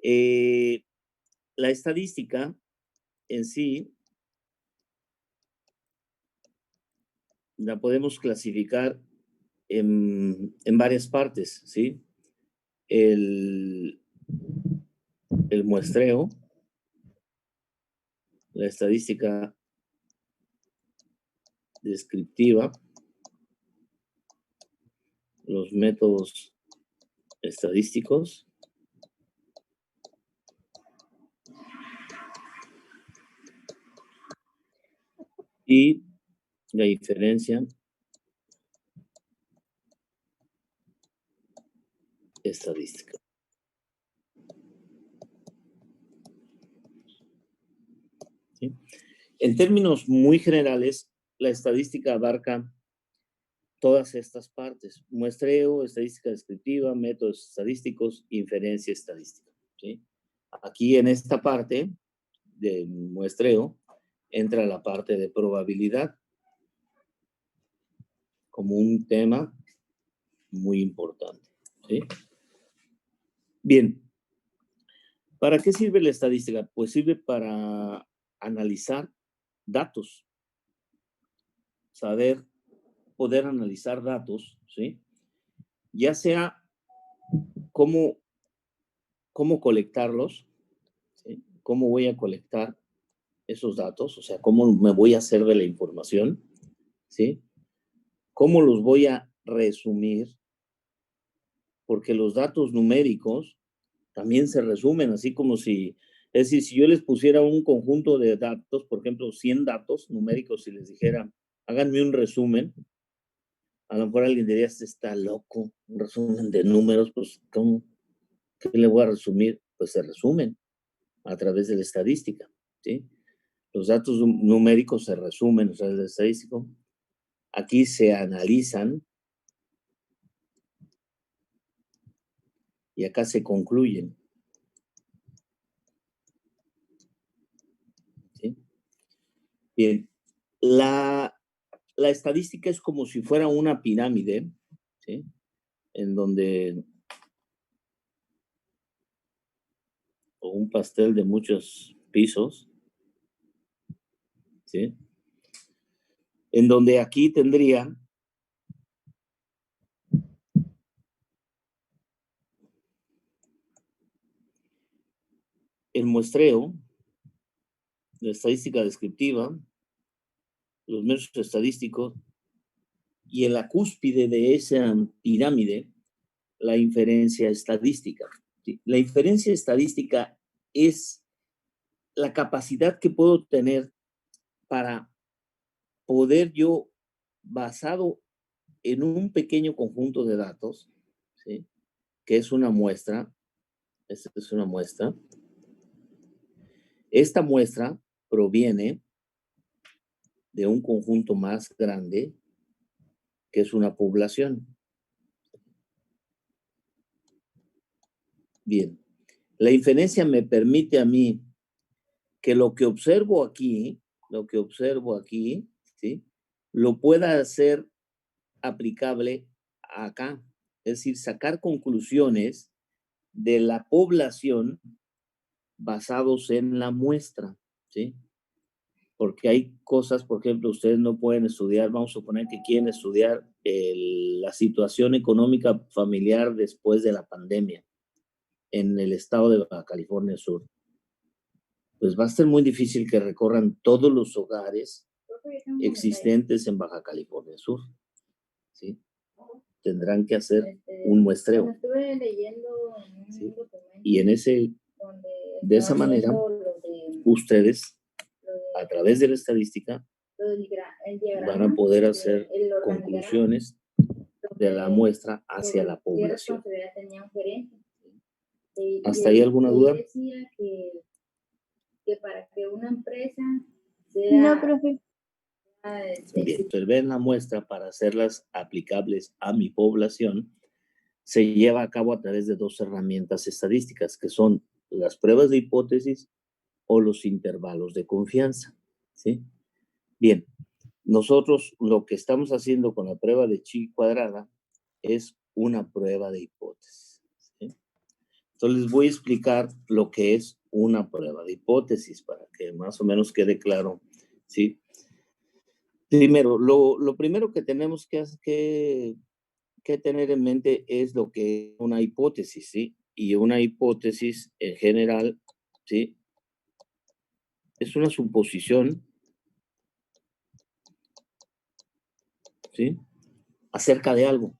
Eh, la estadística en sí la podemos clasificar en varias partes, ¿sí? El, el muestreo, la estadística descriptiva, los métodos estadísticos y la inferencia estadística. ¿Sí? En términos muy generales, la estadística abarca todas estas partes: muestreo, estadística descriptiva, métodos estadísticos, inferencia estadística. ¿Sí? Aquí en esta parte de muestreo entra la parte de probabilidad como un tema muy importante. ¿Sí? Bien, ¿para qué sirve la estadística? Pues sirve para analizar datos, poder analizar datos, ¿sí? Ya sea cómo, cómo colectarlos, ¿sí? Cómo voy a colectar esos datos, o sea, cómo me voy a hacer de la información, ¿sí? Cómo los voy a resumir, porque los datos numéricos también se resumen, así como si, es decir, si yo les pusiera un conjunto de datos, por ejemplo, 100 datos numéricos y les dijera, háganme un resumen, a lo mejor alguien diría, este está loco, un resumen de números, pues, ¿cómo? ¿Qué le voy a resumir? Pues se resumen a través de la estadística, ¿sí? Los datos numéricos se resumen a través del estadístico. Aquí se analizan y acá se concluyen, ¿sí? Bien, la estadística es como si fuera una pirámide, ¿sí? En donde, o un pastel de muchos pisos, ¿sí? En donde aquí tendría el muestreo, la estadística descriptiva, los métodos estadísticos, y en la cúspide de esa pirámide, la inferencia estadística. ¿Sí? La inferencia estadística es la capacidad que puedo tener para poder yo, basado en un pequeño conjunto de datos, ¿sí? Que es una muestra, esta es una muestra, esta muestra proviene de un conjunto más grande, que es una población. Bien, la inferencia me permite a mí que lo que observo aquí, ¿sí? Lo pueda hacer aplicable acá. Es decir, sacar conclusiones de la población basados en la muestra, ¿sí? Porque hay cosas, por ejemplo, ustedes no pueden estudiar, vamos a suponer que quieren estudiar la situación económica familiar después de la pandemia en el estado de Baja California Sur. Pues va a ser muy difícil que recorran todos los hogares existentes en Baja California Sur, ¿sí? Tendrán que hacer un muestreo. Estuve leyendo ¿Sí? Y de esa manera, ustedes, a través de la estadística, van a poder hacer conclusiones de la muestra hacia la población. ¿Hasta ahí alguna duda? Decía que para que una empresa sea... No, profe. Bien, observar la muestra para hacerlas aplicables a mi población se lleva a cabo a través de dos herramientas estadísticas, que son las pruebas de hipótesis o los intervalos de confianza, ¿sí? Bien, nosotros lo que estamos haciendo con la prueba de chi cuadrada es una prueba de hipótesis, ¿sí? Entonces les voy a explicar lo que es una prueba de hipótesis para que más o menos quede claro, ¿sí? Primero, lo primero que tenemos que tener en mente es lo que es una hipótesis, ¿sí? Y una hipótesis en general, ¿sí? Es una suposición, ¿sí? Acerca de algo,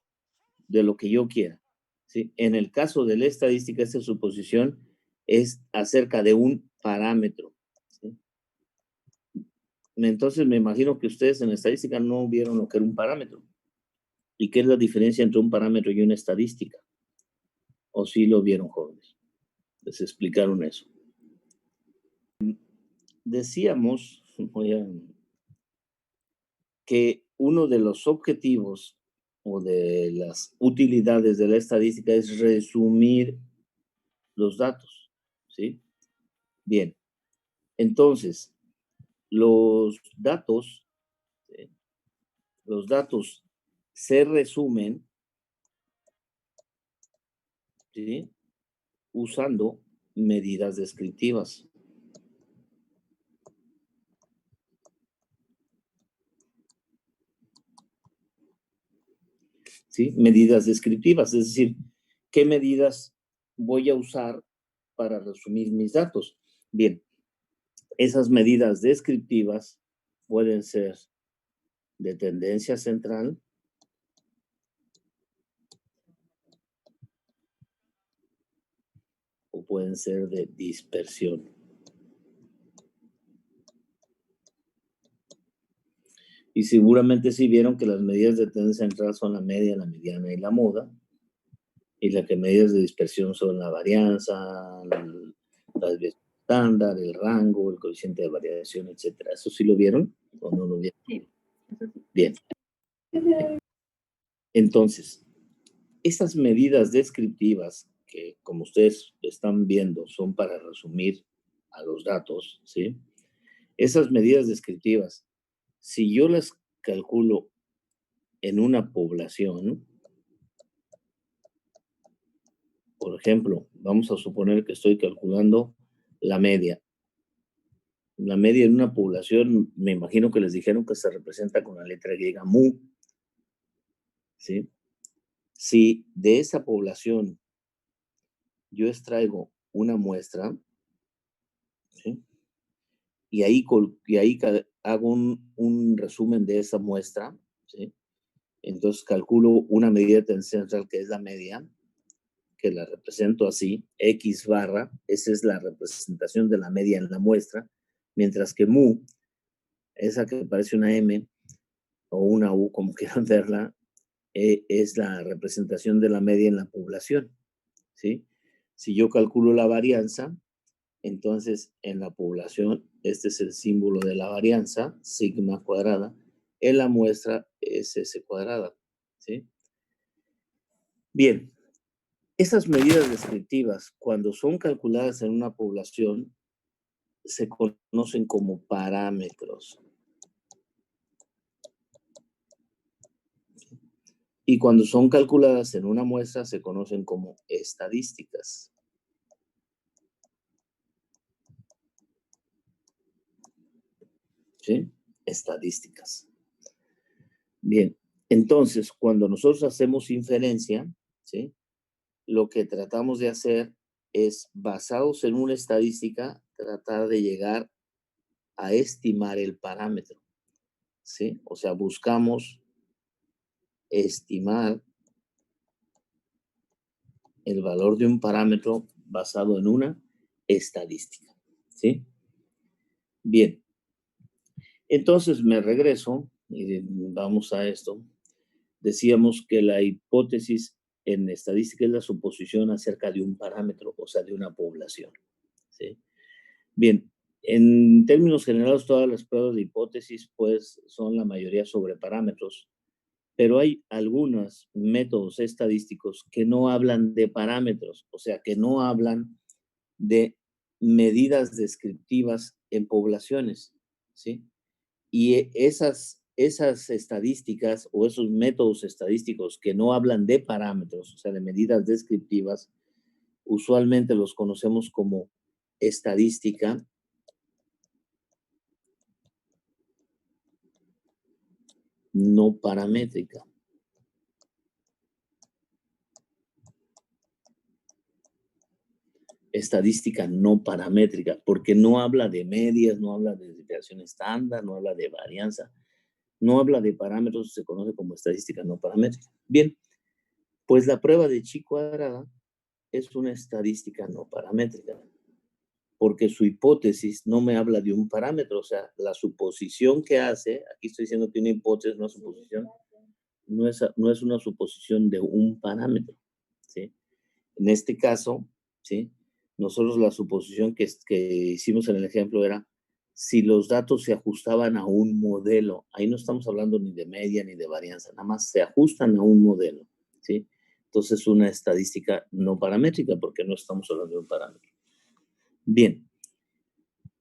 de lo que yo quiera, ¿sí? En el caso de la estadística, esta suposición es acerca de un parámetro, ¿sí? Entonces me imagino que ustedes en estadística no vieron lo que era un parámetro. ¿Y qué es la diferencia entre un parámetro y una estadística? ¿O sí lo vieron, jóvenes? Les explicaron eso. Decíamos, que uno de los objetivos o de las utilidades de la estadística es resumir los datos, ¿sí? Bien, entonces, los datos, ¿sí? Los datos se resumen, ¿sí? Usando medidas descriptivas. ¿Sí? Medidas descriptivas, es decir, ¿qué medidas voy a usar para resumir mis datos? Bien, esas medidas descriptivas pueden ser de tendencia central o pueden ser de dispersión. Y seguramente sí vieron que las medidas de tendencia central son la media, la mediana y la moda, y las que medidas de dispersión son la varianza, la desviación estándar, el rango, el coeficiente de variación, etcétera. ¿Eso sí lo vieron o no lo vieron? Sí, eso sí. Bien. Entonces, esas medidas descriptivas que, como ustedes están viendo, son para resumir a los datos, ¿sí? Esas medidas descriptivas, si yo las calculo en una población, por ejemplo, vamos a suponer que estoy calculando la media. La media en una población, me imagino que les dijeron que se representa con la letra griega mu, ¿sí? Si de esa población yo extraigo una muestra, ¿sí? Y ahí hago un resumen de esa muestra, ¿sí? Entonces calculo una medida de tendencia central que es la media, que la represento así, X barra, esa es la representación de la media en la muestra, mientras que mu, esa que parece una M o una U, como quieran verla, es la representación de la media en la población, ¿sí? Si yo calculo la varianza, entonces en la población, este es el símbolo de la varianza, sigma cuadrada, en la muestra es S cuadrada, ¿sí? Bien, esas medidas descriptivas, cuando son calculadas en una población, se conocen como parámetros. Y cuando son calculadas en una muestra, se conocen como estadísticas. ¿Sí? Estadísticas. Bien, entonces, cuando nosotros hacemos inferencia, ¿sí? Lo que tratamos de hacer es, basados en una estadística, tratar de llegar a estimar el parámetro, ¿sí? O sea, buscamos estimar el valor de un parámetro basado en una estadística, ¿sí? Bien, entonces me regreso y vamos a esto. Decíamos que la hipótesis en estadística es la suposición acerca de un parámetro, o sea, de una población, ¿sí? Bien, en términos generales, todas las pruebas de hipótesis, pues, son la mayoría sobre parámetros, pero hay algunos métodos estadísticos que no hablan de parámetros, o sea, que no hablan de medidas descriptivas en poblaciones, ¿sí? Y esas estadísticas o esos métodos estadísticos que no hablan de parámetros, o sea, de medidas descriptivas, usualmente los conocemos como estadística no paramétrica. Estadística no paramétrica, porque no habla de medias, no habla de desviación estándar, no habla de varianza, no habla de parámetros, se conoce como estadística no paramétrica. Bien, pues la prueba de chi cuadrada es una estadística no paramétrica, porque su hipótesis no me habla de un parámetro, o sea, la suposición que hace, aquí estoy diciendo que una hipótesis, una suposición, no es una suposición de un parámetro, ¿sí? En este caso, ¿sí? Nosotros la suposición que hicimos en el ejemplo era si los datos se ajustaban a un modelo. Ahí no estamos hablando ni de media ni de varianza, nada más se ajustan a un modelo, ¿sí? Entonces, una estadística no paramétrica porque no estamos hablando de un parámetro. Bien,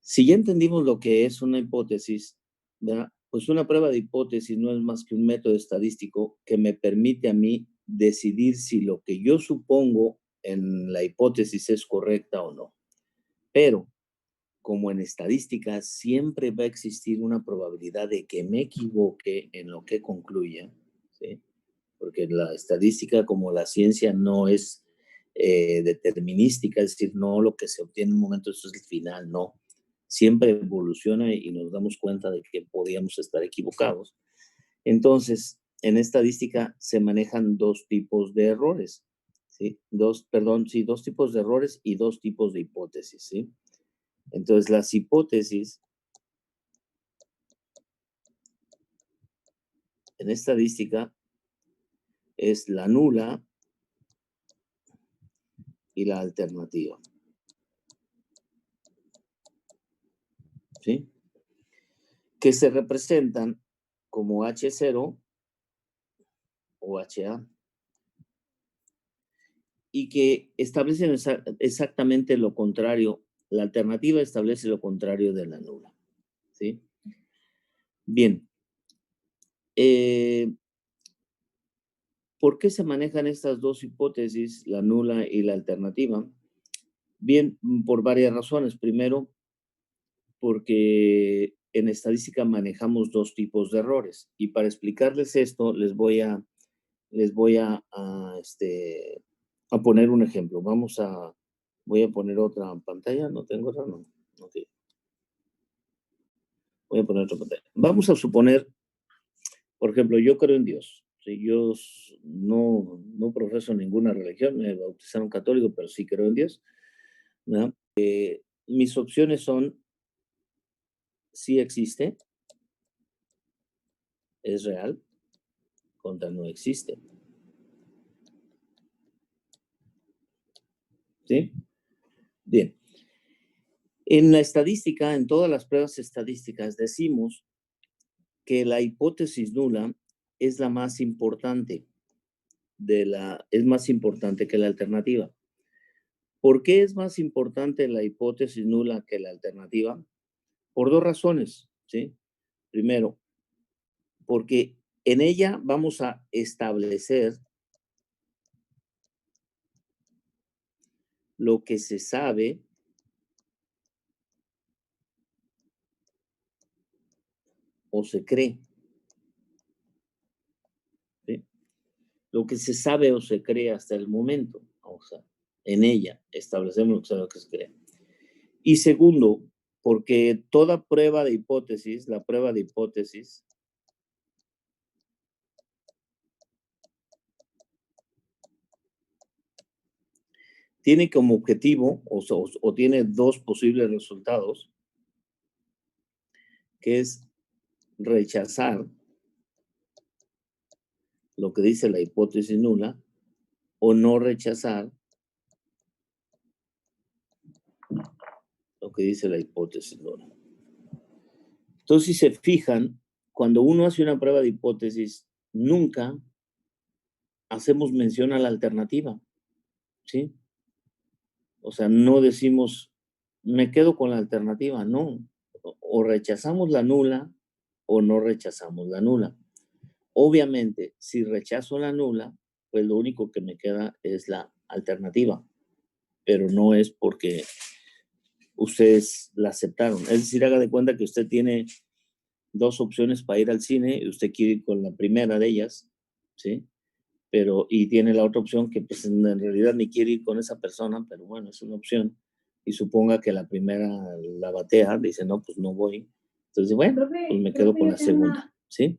si ya entendimos lo que es una hipótesis, ¿verdad? Pues una prueba de hipótesis no es más que un método estadístico que me permite a mí decidir si lo que yo supongo en la hipótesis es correcta o no. Pero, como en estadística, siempre va a existir una probabilidad de que me equivoque en lo que concluya, ¿sí? Porque la estadística, como la ciencia, no es determinística, es decir, no lo que se obtiene en un momento, eso es el final, no. Siempre evoluciona y nos damos cuenta de que podíamos estar equivocados. Entonces, en estadística se manejan dos tipos de errores, ¿sí? Dos tipos de errores y dos tipos de hipótesis, ¿sí? Entonces, las hipótesis en estadística es la nula y la alternativa, ¿sí? Que se representan como H0 o HA y que establecen exactamente lo contrario. La alternativa establece lo contrario de la nula, ¿sí? Bien. ¿Por qué se manejan estas dos hipótesis, la nula y la alternativa? Bien, por varias razones. Primero, porque en estadística manejamos dos tipos de errores. Y para explicarles esto, a poner un ejemplo. Voy a poner otra pantalla. No tengo otra, no. Ok. Voy a poner otra pantalla. Vamos a suponer, por ejemplo, yo creo en Dios. Sí, yo no profeso ninguna religión, me bautizaron católico, pero sí creo en Dios, ¿verdad? Mis opciones son, sí existe, es real, contra no existe, ¿sí? Bien. En la estadística, en todas las pruebas estadísticas, decimos que la hipótesis nula es la más importante es más importante que la alternativa. ¿Por qué es más importante la hipótesis nula que la alternativa? Por dos razones, ¿sí? Primero, porque en ella vamos a establecer lo que se sabe o se cree, ¿sí? Lo que se sabe o se cree hasta el momento, o sea, en ella establecemos lo que se cree. Y segundo, porque toda prueba de hipótesis, la prueba de hipótesis, tiene como objetivo o tiene dos posibles resultados, que es rechazar lo que dice la hipótesis nula o no rechazar lo que dice la hipótesis nula. Entonces, si se fijan, cuando uno hace una prueba de hipótesis, nunca hacemos mención a la alternativa, ¿sí? O sea, no decimos, me quedo con la alternativa, no. O rechazamos la nula o no rechazamos la nula. Obviamente, si rechazo la nula, pues lo único que me queda es la alternativa. pero no es porque ustedes la aceptaron. Es decir, haga de cuenta que usted tiene dos opciones para ir al cine y usted quiere ir con la primera de ellas, ¿sí? Y tiene la otra opción que pues en realidad ni quiere ir con esa persona, pero bueno, es una opción. Y suponga que la primera la batea, dice, no, pues no voy. Entonces, bueno, pues me quedo con la segunda, ¿sí?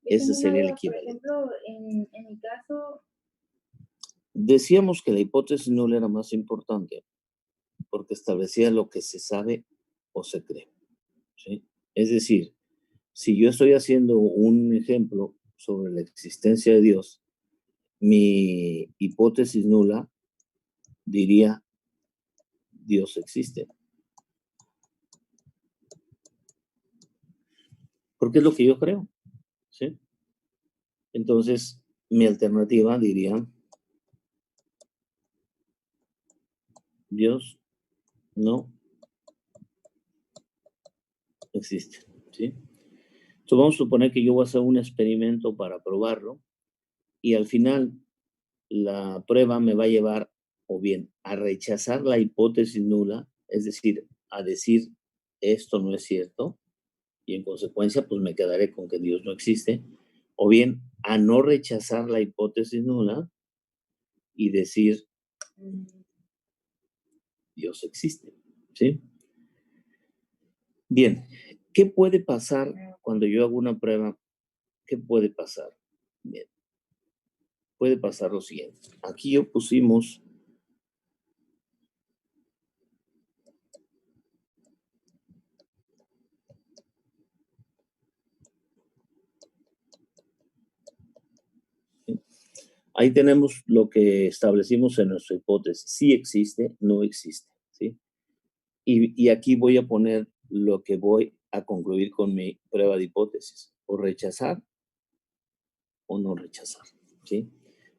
Ese sería el equivalente. Por ejemplo, en mi caso, Decíamos que la hipótesis nula era más importante porque establecía lo que se sabe o se cree, ¿sí? Es decir, si yo estoy haciendo un ejemplo sobre la existencia de Dios, mi hipótesis nula diría Dios existe. Porque es lo que yo creo, ¿sí? Entonces, mi alternativa diría Dios no existe, ¿sí? Entonces, vamos a suponer que yo voy a hacer un experimento para probarlo y al final la prueba me va a llevar o bien a rechazar la hipótesis nula, es decir, a decir esto no es cierto y en consecuencia pues me quedaré con que Dios no existe, o bien a no rechazar la hipótesis nula y decir Dios existe, ¿sí? Bien, ¿qué puede pasar cuando yo hago una prueba? ¿Qué puede pasar? Bien, puede pasar lo siguiente. Aquí yo pusimos ¿sí? Ahí tenemos lo que establecimos en nuestra hipótesis. Sí existe, no existe, ¿sí? Y aquí voy a poner lo que voy a concluir con mi prueba de hipótesis. O rechazar o no rechazar, ¿sí?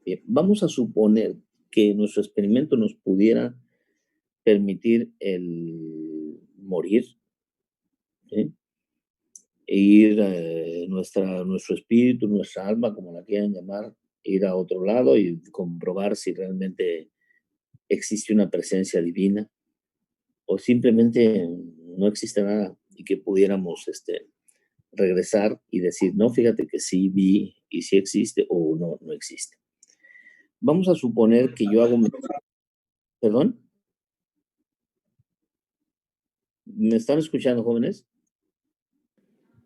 Bien, vamos a suponer que nuestro experimento nos pudiera permitir el morir, ¿sí? E ir nuestro espíritu, nuestra alma, como la quieran llamar, ir a otro lado y comprobar si realmente existe una presencia divina o simplemente no existe nada y que pudiéramos regresar y decir, no, fíjate que sí vi y sí existe o no, no existe. Vamos a suponer que yo hago, perdón, ¿me están escuchando, jóvenes?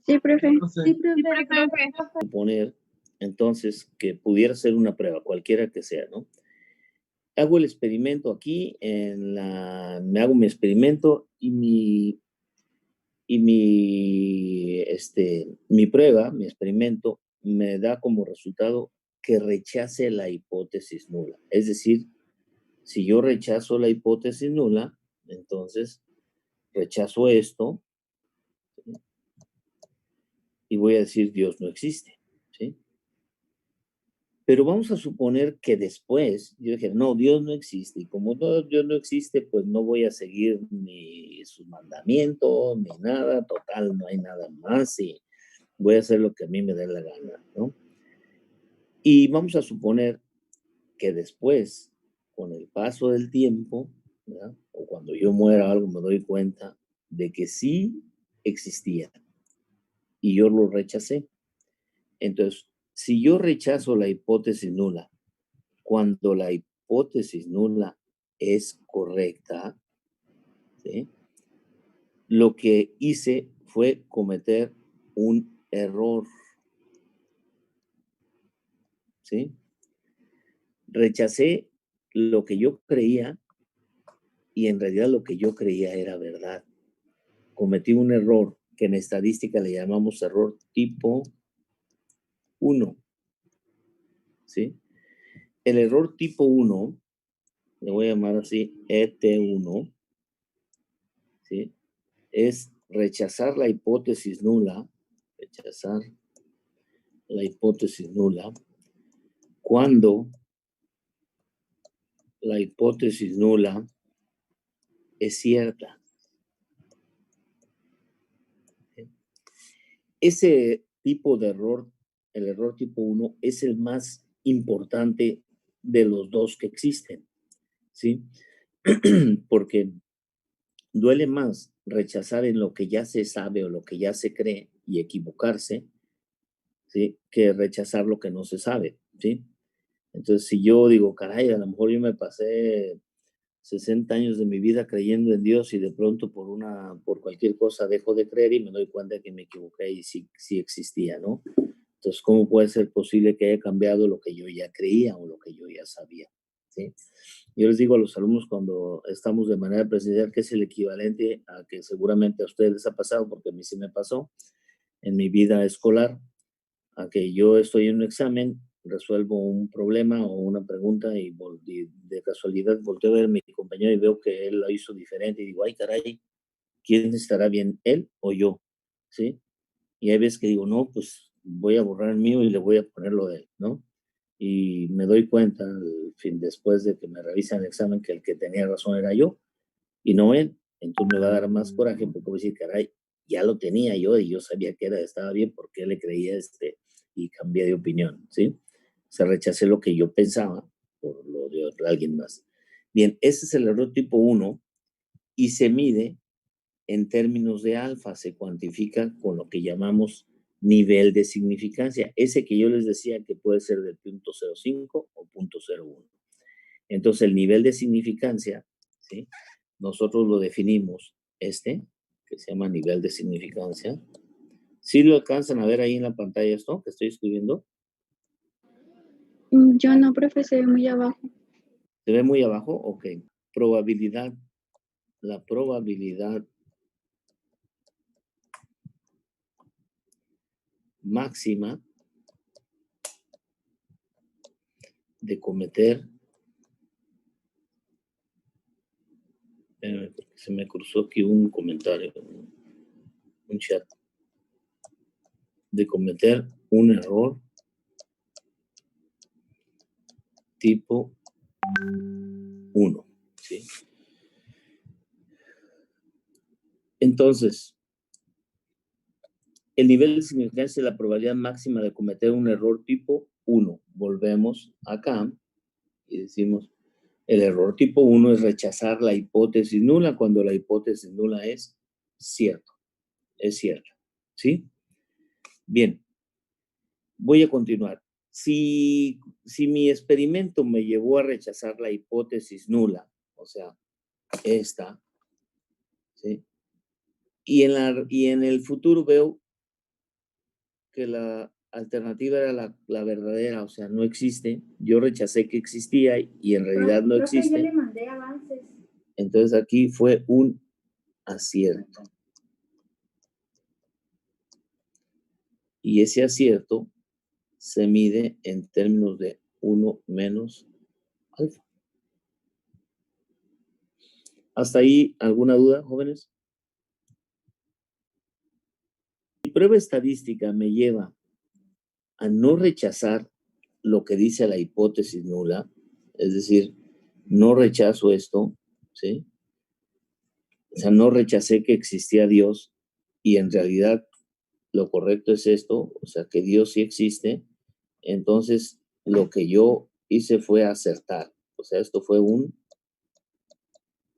Sí, profe. sí, profe. Suponer entonces que pudiera ser una prueba, cualquiera que sea, ¿no? Hago el experimento aquí, me hago mi experimento mi prueba, mi experimento, me da como resultado que rechace la hipótesis nula. Es decir, si yo rechazo la hipótesis nula, entonces rechazo esto y voy a decir Dios no existe, ¿sí? Pero vamos a suponer que después yo dije, no, Dios no existe. Y como Dios no existe, pues no voy a seguir ni sus mandamientos, ni nada. Total, no hay nada más y voy a hacer lo que a mí me dé la gana, ¿no? Y vamos a suponer que después, con el paso del tiempo, ¿verdad? O cuando yo muera algo, me doy cuenta de que sí existía y yo lo rechacé. Entonces, si yo rechazo la hipótesis nula, cuando la hipótesis nula es correcta, ¿sí? Lo que hice fue cometer un error, ¿sí? Rechacé lo que yo creía y en realidad lo que yo creía era verdad. Cometí un error que en estadística le llamamos error tipo 1, ¿sí? El error tipo 1, le voy a llamar así ET1, ¿sí? Es rechazar la hipótesis nula, rechazar la hipótesis nula, cuando la hipótesis nula es cierta. Ese tipo de error, el error tipo 1, es el más importante de los dos que existen, ¿sí? Porque duele más rechazar en lo que ya se sabe o lo que ya se cree y equivocarse, ¿sí? Que rechazar lo que no se sabe, ¿sí? Entonces, si yo digo, caray, a lo mejor yo me pasé 60 años de mi vida creyendo en Dios y de pronto por cualquier cosa dejo de creer y me doy cuenta de que me equivoqué y sí existía, ¿no? Entonces, ¿cómo puede ser posible que haya cambiado lo que yo ya creía o lo que yo ya sabía? ¿Sí? Yo les digo a los alumnos cuando estamos de manera presencial que es el equivalente a que seguramente a ustedes les ha pasado, porque a mí sí me pasó en mi vida escolar, a que yo estoy en un examen, resuelvo un problema o una pregunta y de casualidad volteo a ver a mi compañero y veo que él lo hizo diferente y digo, ay, caray, ¿quién estará bien, él o yo? ¿Sí? Y hay veces que digo, no, pues voy a borrar el mío y le voy a poner lo de él, ¿no? Y me doy cuenta, al fin, después de que me revisan el examen, que el que tenía razón era yo y no él. Entonces me va a dar más coraje porque voy a decir, caray, ya lo tenía yo y yo sabía que estaba bien porque le creía y cambié de opinión, ¿sí? O sea, rechacé lo que yo pensaba por lo de alguien más. Bien, ese es el error tipo 1 y se mide en términos de alfa, se cuantifica con lo que llamamos nivel de significancia, ese que yo les decía que puede ser del 0.05 o 0.01. Entonces, el nivel de significancia, ¿sí? Nosotros lo definimos, que se llama nivel de significancia. ¿Sí lo alcanzan a ver ahí en la pantalla esto que estoy escribiendo? Yo no, profe, se ve muy abajo. ¿Se ve muy abajo? Ok. Probabilidad. La probabilidad máxima de cometer. Se me cruzó aquí un comentario, un chat. De cometer un error tipo 1, ¿sí? Entonces, el nivel de significancia es la probabilidad máxima de cometer un error tipo 1. Volvemos acá y decimos, el error tipo 1 es rechazar la hipótesis nula cuando la hipótesis nula es cierta, ¿sí? Bien, voy a continuar. Si mi experimento me llevó a rechazar la hipótesis nula, o sea, esta, ¿sí? Y en el futuro veo que la alternativa era la verdadera, o sea, no existe. Yo rechacé que existía y en realidad no existe. Yo le mandé avances. Entonces aquí fue un acierto. Y ese acierto se mide en términos de 1 menos alfa. ¿Hasta ahí alguna duda, jóvenes? Mi prueba estadística me lleva a no rechazar lo que dice la hipótesis nula, es decir, no rechazo esto, ¿sí? O sea, no rechacé que existía Dios y en realidad lo correcto es esto, o sea, que Dios sí existe. Entonces, lo que yo hice fue acertar. O sea, esto fue un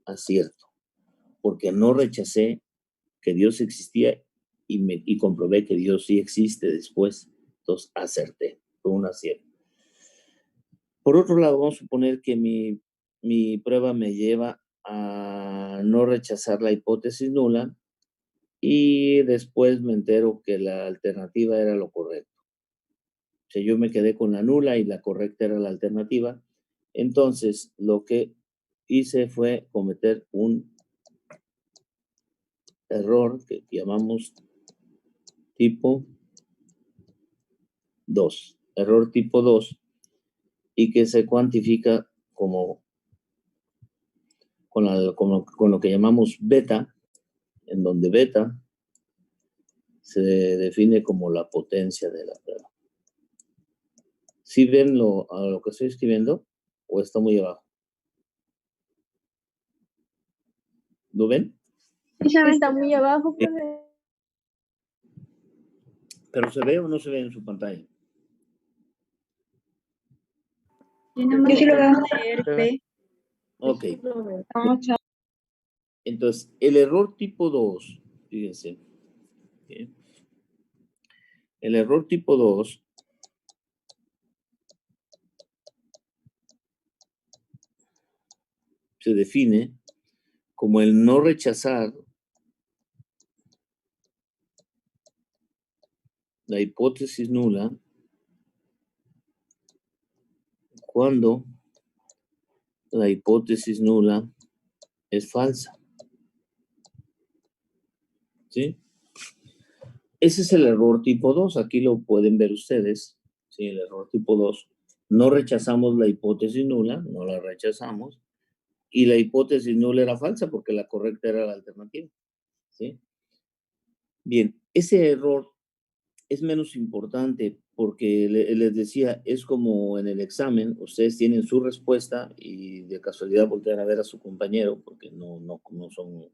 acierto, porque no rechacé que Dios existía y comprobé que Dios sí existe después. Entonces, acerté, fue un acierto. Por otro lado, vamos a suponer que mi prueba me lleva a no rechazar la hipótesis nula y después me entero que la alternativa era lo correcto. O sea, yo me quedé con la nula y la correcta era la alternativa. Entonces, lo que hice fue cometer un error que llamamos tipo 2. Error tipo 2 y que se cuantifica como con lo que llamamos beta, en donde beta se define como la potencia de la prueba. ¿Sí ven a lo que estoy escribiendo o está muy abajo? ¿Lo ven? Está muy abajo, profe. ¿Pero se ve o no se ve en su pantalla? Yo no me lo veo leer, Ok. Vamos a Entonces, el error tipo 2, fíjense. ¿Sí? El error tipo 2 se define como el no rechazar la hipótesis nula cuando la hipótesis nula es falsa. ¿Sí? Ese es el error tipo 2. Aquí lo pueden ver ustedes. ¿Sí? El error tipo 2. No rechazamos la hipótesis nula, no la rechazamos. Y la hipótesis nula era falsa porque la correcta era la alternativa. ¿Sí? Bien, ese error es menos importante porque les decía, es como en el examen, ustedes tienen su respuesta y de casualidad voltean a ver a su compañero, porque no son,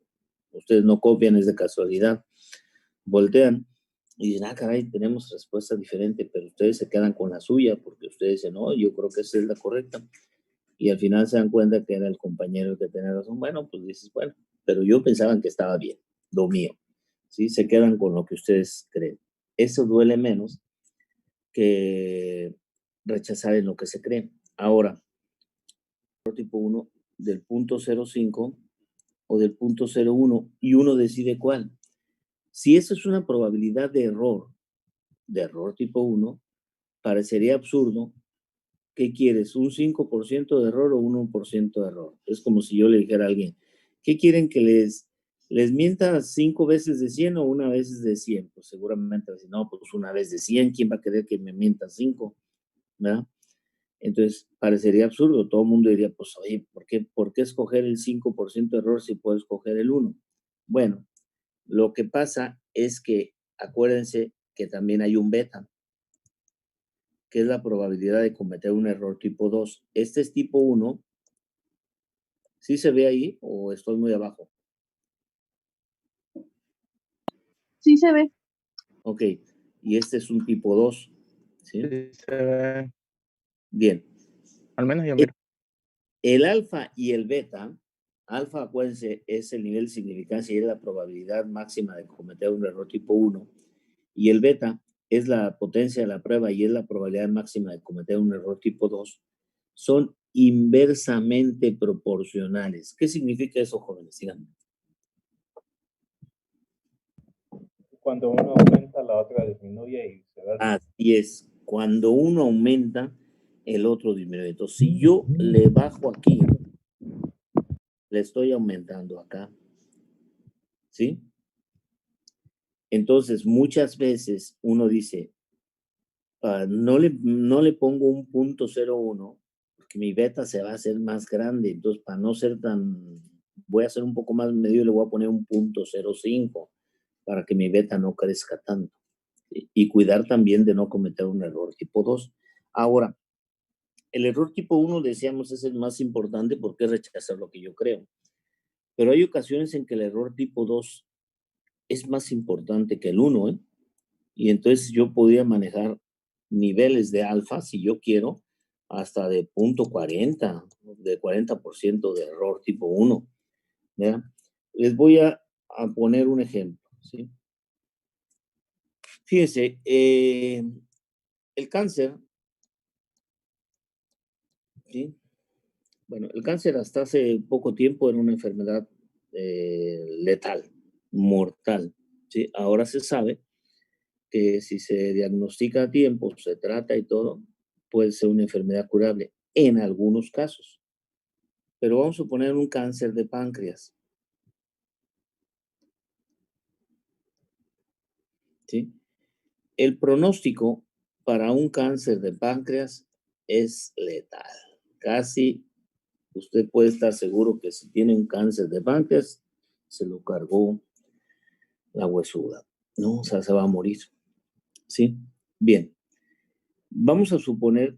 ustedes no copian, es de casualidad, voltean y dicen, ah, caray, tenemos respuesta diferente, pero ustedes se quedan con la suya porque ustedes dicen, no, yo creo que esa es la correcta. Y al final se dan cuenta que era el compañero el que tenía razón. Bueno, pues dices, bueno, pero yo pensaba que estaba bien, lo mío. ¿Sí? Se quedan con lo que ustedes creen. Eso duele menos que rechazar en lo que se cree. Ahora, tipo 1 del punto 0,5 o del punto 0,1 y uno decide cuál. Si eso es una probabilidad de error tipo 1, parecería absurdo. ¿Qué quieres? ¿Un 5% de error o un 1% de error? Es como si yo le dijera a alguien, ¿qué quieren que les mienta 5 veces de 100 o una vez de 100? Pues seguramente, si no, pues una vez de 100, ¿quién va a querer que me mienta 5? ¿Verdad? Entonces, parecería absurdo. Todo el mundo diría, pues, oye, ¿por qué escoger el 5% de error si puedo escoger el 1? Bueno, lo que pasa es que acuérdense que también hay un beta, que es la probabilidad de cometer un error tipo 2. Este es tipo 1. ¿Sí se ve ahí o estoy muy abajo? Sí se ve. Ok, y este es un tipo 2. ¿Sí? Sí, se ve. Bien. Al menos yo miro. El alfa y el beta, alfa, acuérdense, es el nivel de significancia y es la probabilidad máxima de cometer un error tipo 1. Y el beta es la potencia de la prueba y es la probabilidad máxima de cometer un error tipo 2. Son inversamente proporcionales. ¿Qué significa eso, jóvenes? Díganme. Cuando uno aumenta, la otra disminuye y viceversa. Así es. Cuando uno aumenta, el otro disminuye. Entonces, si yo le bajo aquí, le estoy aumentando acá. ¿Sí? Entonces, muchas veces uno dice, no le pongo un punto 0,1 porque mi beta se va a hacer más grande. Entonces, para no ser voy a hacer un poco más medido y le voy a poner un punto 0,5 para que mi beta no crezca tanto. ¿Sí? Y cuidar también de no cometer un error tipo 2. Ahora, el error tipo 1, decíamos, es el más importante porque es rechazar lo que yo creo. Pero hay ocasiones en que el error tipo 2 es más importante que el 1, ¿eh? Y entonces yo podría manejar niveles de alfa, si yo quiero, hasta de 0.40, de 40% de error tipo 1. ¿Ya? Les voy a poner un ejemplo. ¿Sí? Fíjense, el cáncer, ¿sí? Bueno, el cáncer hasta hace poco tiempo era una enfermedad letal, mortal. ¿Sí? Ahora se sabe que si se diagnostica a tiempo, se trata y todo, puede ser una enfermedad curable en algunos casos. Pero vamos a poner un cáncer de páncreas. ¿Sí? El pronóstico para un cáncer de páncreas es letal. Casi usted puede estar seguro que si tiene un cáncer de páncreas, se lo cargó la huesuda, ¿no? O sea, se va a morir. ¿Sí? Bien. Vamos a suponer,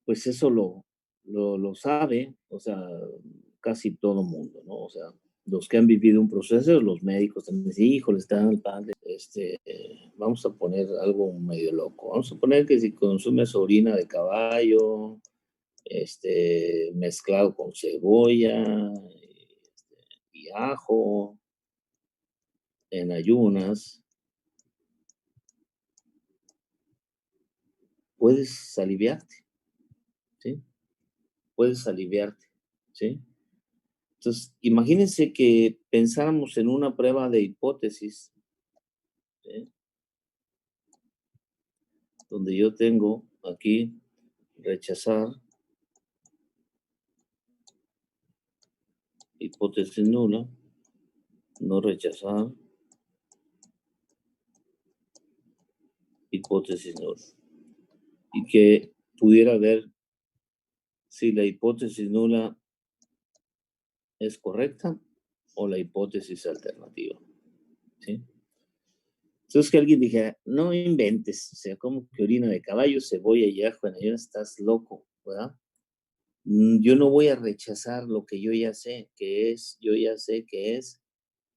pues eso lo sabe, o sea, casi todo mundo, ¿no? O sea, los que han vivido un proceso, los médicos también dicen, híjole, está en el páncreas, vamos a poner algo medio loco. Vamos a poner que si consumes orina de caballo, mezclado con cebolla y ajo en ayunas, puedes aliviarte, ¿sí? Puedes aliviarte, ¿sí? Entonces, imagínense que pensáramos en una prueba de hipótesis, ¿sí? Donde yo tengo aquí rechazar, hipótesis nula, no rechazar, hipótesis nula. Y que pudiera ver si la hipótesis nula es correcta o la hipótesis alternativa, ¿sí? Entonces que alguien dijera, no inventes, o sea, como que orina de caballo, cebolla y ajo en ayunas, estás loco, ¿verdad? Yo no voy a rechazar lo que yo ya sé que es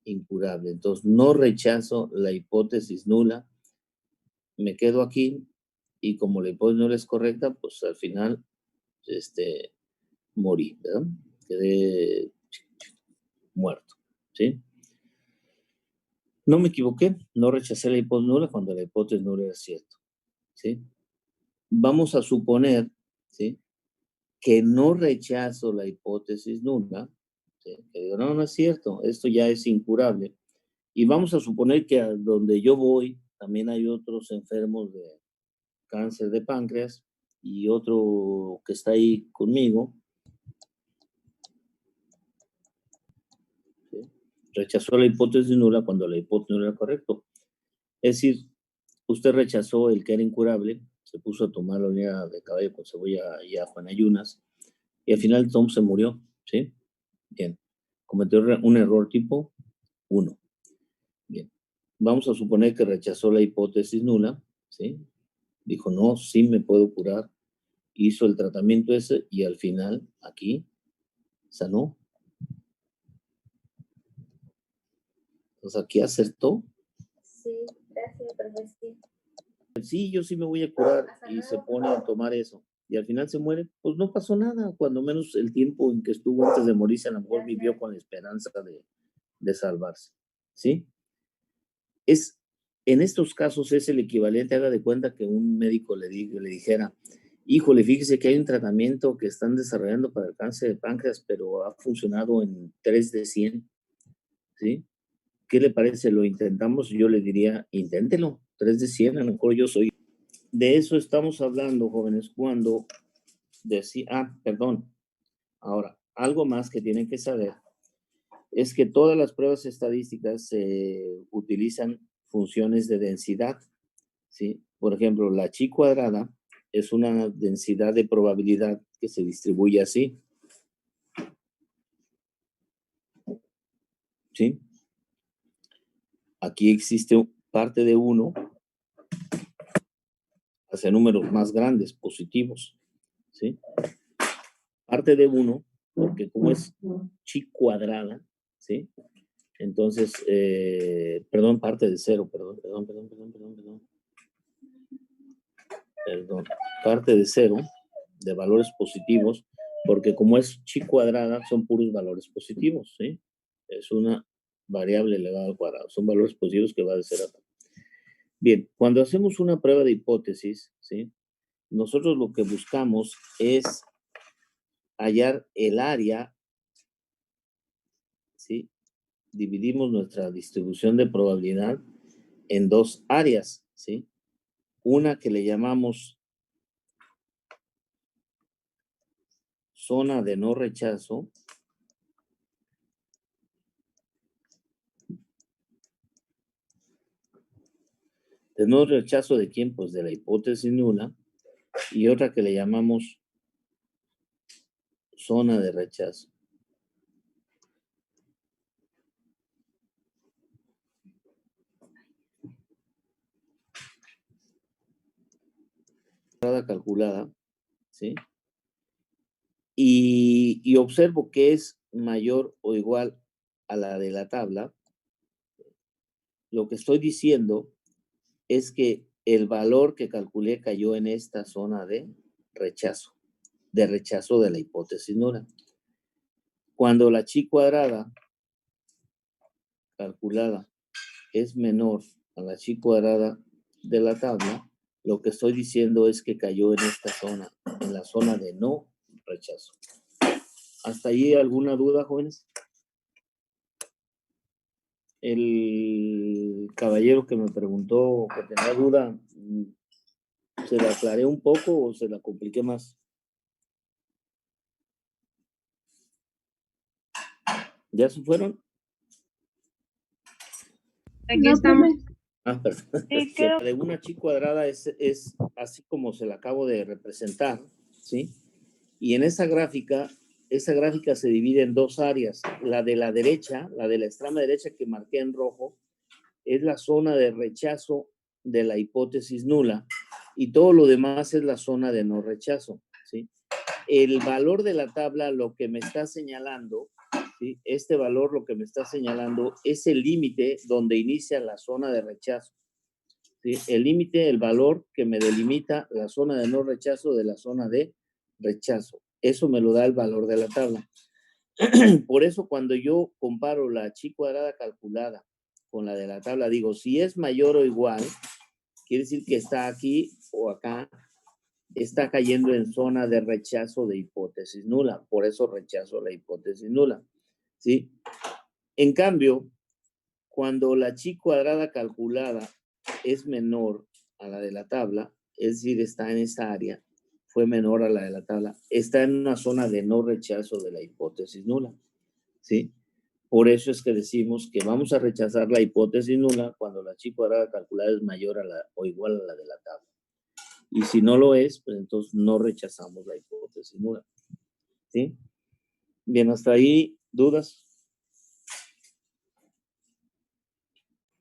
incurable. Entonces, no rechazo la hipótesis nula, me quedo aquí y como la hipótesis nula es correcta, pues al final, morí, ¿verdad? Quedé muerto, ¿sí? No me equivoqué, no rechacé la hipótesis nula cuando la hipótesis nula era cierto, ¿sí? Vamos a suponer, ¿sí? Que no rechazo la hipótesis nula, ¿sí? Que digo, no, no es cierto, esto ya es incurable. Y vamos a suponer que a donde yo voy también hay otros enfermos de cáncer de páncreas y otro que está ahí conmigo, ¿sí? Rechazó la hipótesis nula cuando la hipótesis nula era correcto. Es decir, usted rechazó el que era incurable, se puso a tomar la orina de caballo con cebolla y ajo en ayunas, y al final Tom se murió, ¿sí? Bien. Cometió un error tipo 1. Bien. Vamos a suponer que rechazó la hipótesis nula, ¿sí? Dijo, no, sí me puedo curar. Hizo el tratamiento ese y al final, aquí, sanó. Entonces, aquí acertó. Sí, gracias, profesor. Sí, yo sí me voy a curar y se pone a tomar eso. Y al final se muere, pues no pasó nada. Cuando menos el tiempo en que estuvo antes de morirse, a lo mejor vivió con la esperanza de salvarse. ¿Sí? En estos casos es el equivalente, haga de cuenta que un médico le dijera, híjole, fíjese que hay un tratamiento que están desarrollando para el cáncer de páncreas, pero ha funcionado en 3 de 100, ¿sí? ¿Qué le parece? ¿Lo intentamos? Yo le diría, inténtelo, 3 de 100, a lo mejor yo soy. De eso estamos hablando, jóvenes, cuando decía, perdón, ahora, algo más que tienen que saber es que todas las pruebas estadísticas utilizan funciones de densidad, ¿sí? Por ejemplo, la chi cuadrada es una densidad de probabilidad que se distribuye así, ¿sí? Aquí existe parte de 1 hacia números más grandes, positivos, ¿sí? Parte de 1, porque como es chi cuadrada, ¿sí? Entonces, perdón, parte de 0, perdón, parte de 0, de valores positivos, porque como es chi cuadrada, son puros valores positivos, ¿sí? Es una variable elevada al cuadrado, son valores positivos que va de 0 a 0. Bien, cuando hacemos una prueba de hipótesis, ¿sí? Nosotros lo que buscamos es hallar el área, ¿sí? Dividimos nuestra distribución de probabilidad en 2 áreas, ¿sí? Una que le llamamos zona de no rechazo, de no rechazo de quién, pues de la hipótesis nula, y otra que le llamamos zona de rechazo. Calculada, ¿sí? Y observo que es mayor o igual a la de la tabla. Lo que estoy diciendo es que el valor que calculé cayó en esta zona de rechazo, de rechazo de la hipótesis nula. Cuando la chi cuadrada calculada es menor a la chi cuadrada de la tabla, lo que estoy diciendo es que cayó en esta zona, en la zona de no rechazo. ¿Hasta ahí alguna duda, jóvenes? El caballero que me preguntó que tenía duda, ¿se la aclaré un poco o se la compliqué más? ¿Ya se fueron? Aquí No, estamos. profe. Ah, perdón. Sí, creo. De una chi cuadrada es así como se la acabo de representar, ¿sí? Y en esa gráfica se divide en dos áreas. La de la derecha, la de la extrema derecha que marqué en rojo, es la zona de rechazo de la hipótesis nula y todo lo demás es la zona de no rechazo, ¿sí? El valor de la tabla lo que me está señalando, ¿sí? Este valor lo que me está señalando es el límite donde inicia la zona de rechazo, ¿sí? El límite, el valor que me delimita la zona de no rechazo de la zona de rechazo. Eso me lo da el valor de la tabla. Por eso cuando yo comparo la chi cuadrada calculada con la de la tabla, digo, si es mayor o igual, quiere decir que está aquí o acá, está cayendo en zona de rechazo de hipótesis nula. Por eso rechazo la hipótesis nula, ¿sí? En cambio, cuando la chi cuadrada calculada es menor a la de la tabla, es decir, está en esta área, fue menor a la de la tabla, está en una zona de no rechazo de la hipótesis nula, ¿sí? Por eso es que decimos que vamos a rechazar la hipótesis nula cuando la chi cuadrada calculada es mayor a la o igual a la de la tabla. Y si no lo es, pues entonces no rechazamos la hipótesis nula, ¿sí? Bien, hasta ahí, ¿dudas?